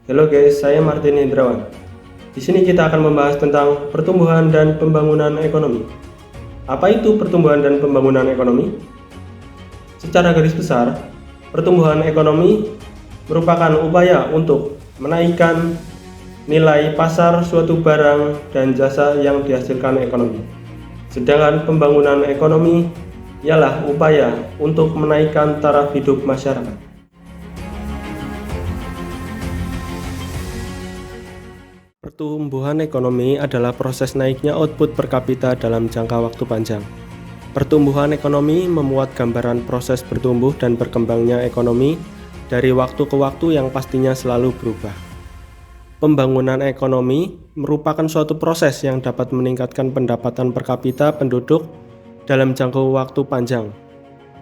Halo guys, saya Martin Hendrawan. Di sini kita akan membahas tentang pertumbuhan dan pembangunan ekonomi. Apa itu pertumbuhan dan pembangunan ekonomi? Secara garis besar, pertumbuhan ekonomi merupakan upaya untuk menaikkan nilai pasar suatu barang dan jasa yang dihasilkan ekonomi. Sedangkan pembangunan ekonomi ialah upaya untuk menaikkan taraf hidup masyarakat. Pertumbuhan ekonomi adalah proses naiknya output per kapita dalam jangka waktu panjang. Pertumbuhan ekonomi memuat gambaran proses bertumbuh dan berkembangnya ekonomi dari waktu ke waktu yang pastinya selalu berubah. Pembangunan ekonomi merupakan suatu proses yang dapat meningkatkan pendapatan per kapita penduduk dalam jangka waktu panjang.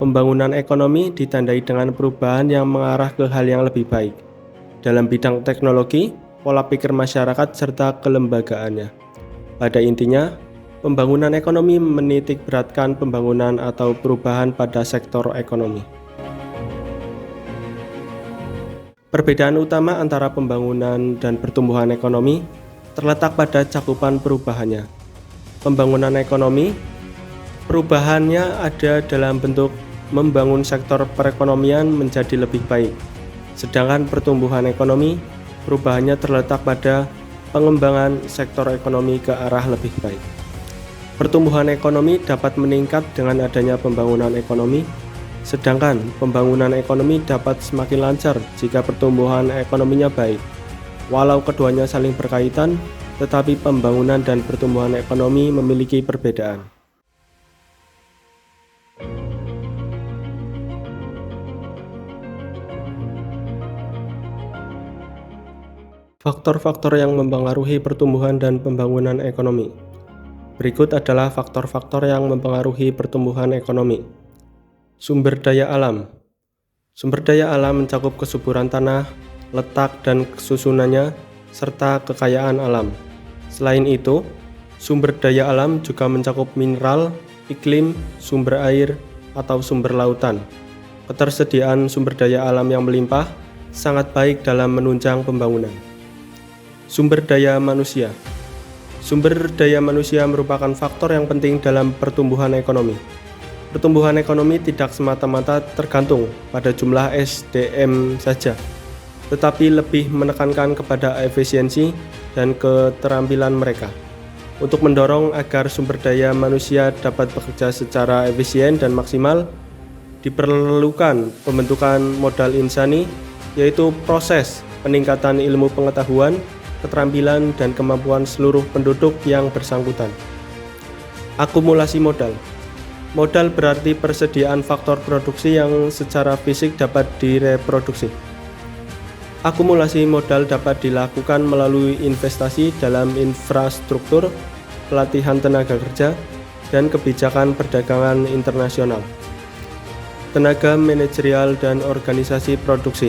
Pembangunan ekonomi ditandai dengan perubahan yang mengarah ke hal yang lebih baik dalam bidang teknologi, pola pikir masyarakat, serta kelembagaannya. Pada intinya, pembangunan ekonomi menitik beratkan pembangunan atau perubahan pada sektor ekonomi. Perbedaan utama antara pembangunan dan pertumbuhan ekonomi terletak pada cakupan perubahannya. Pembangunan ekonomi, perubahannya ada dalam bentuk membangun sektor perekonomian menjadi lebih baik. Sedangkan pertumbuhan ekonomi, perubahannya terletak pada pengembangan sektor ekonomi ke arah lebih baik. Pertumbuhan ekonomi dapat meningkat dengan adanya pembangunan ekonomi, sedangkan pembangunan ekonomi dapat semakin lancar jika pertumbuhan ekonominya baik. Walau keduanya saling berkaitan, tetapi pembangunan dan pertumbuhan ekonomi memiliki perbedaan. Faktor-faktor yang mempengaruhi pertumbuhan dan pembangunan ekonomi. Berikut adalah faktor-faktor yang mempengaruhi pertumbuhan ekonomi. Sumber daya alam. Sumber daya alam mencakup kesuburan tanah, letak dan susunannya, serta kekayaan alam. Selain itu, sumber daya alam juga mencakup mineral, iklim, sumber air, atau sumber lautan. Ketersediaan sumber daya alam yang melimpah sangat baik dalam menunjang pembangunan. Sumber daya manusia. Sumber daya manusia merupakan faktor yang penting dalam pertumbuhan ekonomi. Pertumbuhan ekonomi tidak semata-mata tergantung pada jumlah SDM saja, tetapi lebih menekankan kepada efisiensi dan keterampilan mereka. Untuk mendorong agar sumber daya manusia dapat bekerja secara efisien dan maksimal, diperlukan pembentukan modal insani, yaitu proses peningkatan ilmu pengetahuan, keterampilan, dan kemampuan seluruh penduduk yang bersangkutan. Akumulasi modal. Modal berarti persediaan faktor produksi yang secara fisik dapat direproduksi. Akumulasi modal dapat dilakukan melalui investasi dalam infrastruktur, pelatihan tenaga kerja, dan kebijakan perdagangan internasional. Tenaga manajerial dan organisasi produksi.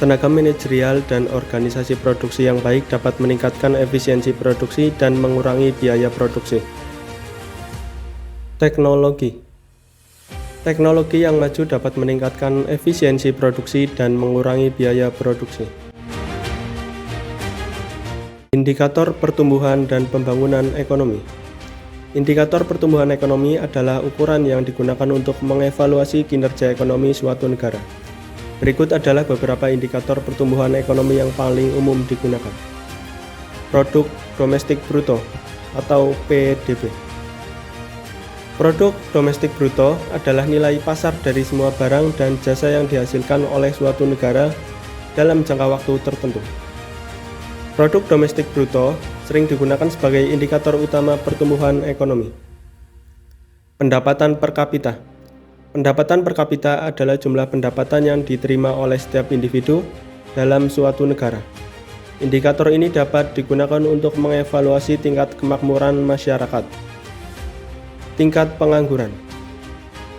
Tenaga manajerial dan organisasi produksi yang baik dapat meningkatkan efisiensi produksi dan mengurangi biaya produksi. Teknologi. Teknologi yang maju dapat meningkatkan efisiensi produksi dan mengurangi biaya produksi. Indikator pertumbuhan dan pembangunan ekonomi. Indikator pertumbuhan ekonomi adalah ukuran yang digunakan untuk mengevaluasi kinerja ekonomi suatu negara. Berikut adalah beberapa indikator pertumbuhan ekonomi yang paling umum digunakan. Produk domestik bruto atau PDB. Produk domestik bruto adalah nilai pasar dari semua barang dan jasa yang dihasilkan oleh suatu negara dalam jangka waktu tertentu. Produk domestik bruto sering digunakan sebagai indikator utama pertumbuhan ekonomi. Pendapatan per kapita. Pendapatan per kapita adalah jumlah pendapatan yang diterima oleh setiap individu dalam suatu negara. Indikator ini dapat digunakan untuk mengevaluasi tingkat kemakmuran masyarakat. Tingkat pengangguran.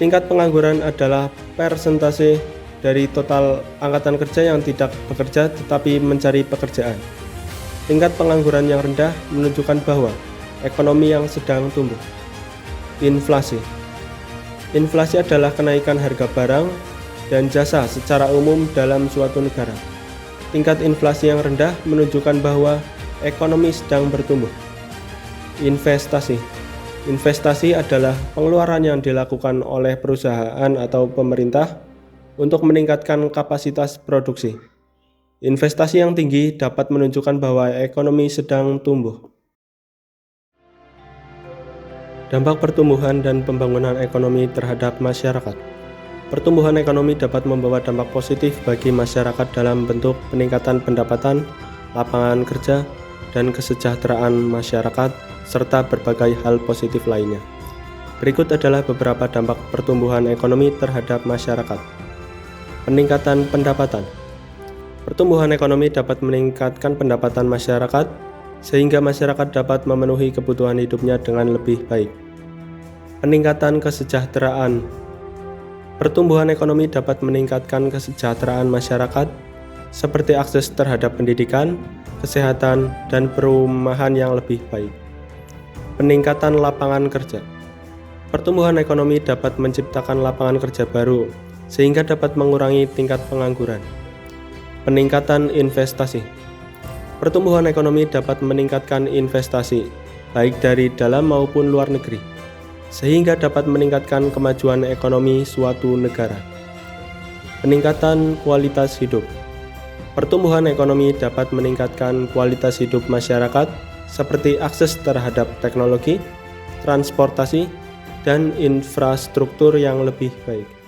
Tingkat pengangguran adalah persentase dari total angkatan kerja yang tidak bekerja tetapi mencari pekerjaan. Tingkat pengangguran yang rendah menunjukkan bahwa ekonomi yang sedang tumbuh. Inflasi. Inflasi adalah kenaikan harga barang dan jasa secara umum dalam suatu negara. Tingkat inflasi yang rendah menunjukkan bahwa ekonomi sedang bertumbuh. Investasi. Investasi adalah pengeluaran yang dilakukan oleh perusahaan atau pemerintah untuk meningkatkan kapasitas produksi. Investasi yang tinggi dapat menunjukkan bahwa ekonomi sedang tumbuh. Dampak pertumbuhan dan pembangunan ekonomi terhadap masyarakat. Pertumbuhan ekonomi dapat membawa dampak positif bagi masyarakat dalam bentuk peningkatan pendapatan, lapangan kerja, dan kesejahteraan masyarakat, serta berbagai hal positif lainnya. Berikut adalah beberapa dampak pertumbuhan ekonomi terhadap masyarakat. Peningkatan pendapatan. Pertumbuhan ekonomi dapat meningkatkan pendapatan masyarakat, sehingga masyarakat dapat memenuhi kebutuhan hidupnya dengan lebih baik. Peningkatan kesejahteraan. Pertumbuhan ekonomi dapat meningkatkan kesejahteraan masyarakat, seperti akses terhadap pendidikan, kesehatan, dan perumahan yang lebih baik. Peningkatan lapangan kerja. Pertumbuhan ekonomi dapat menciptakan lapangan kerja baru, sehingga dapat mengurangi tingkat pengangguran. Peningkatan investasi. Pertumbuhan ekonomi dapat meningkatkan investasi, baik dari dalam maupun luar negeri, sehingga dapat meningkatkan kemajuan ekonomi suatu negara. Peningkatan kualitas hidup. Pertumbuhan ekonomi dapat meningkatkan kualitas hidup masyarakat, seperti akses terhadap teknologi, transportasi, dan infrastruktur yang lebih baik.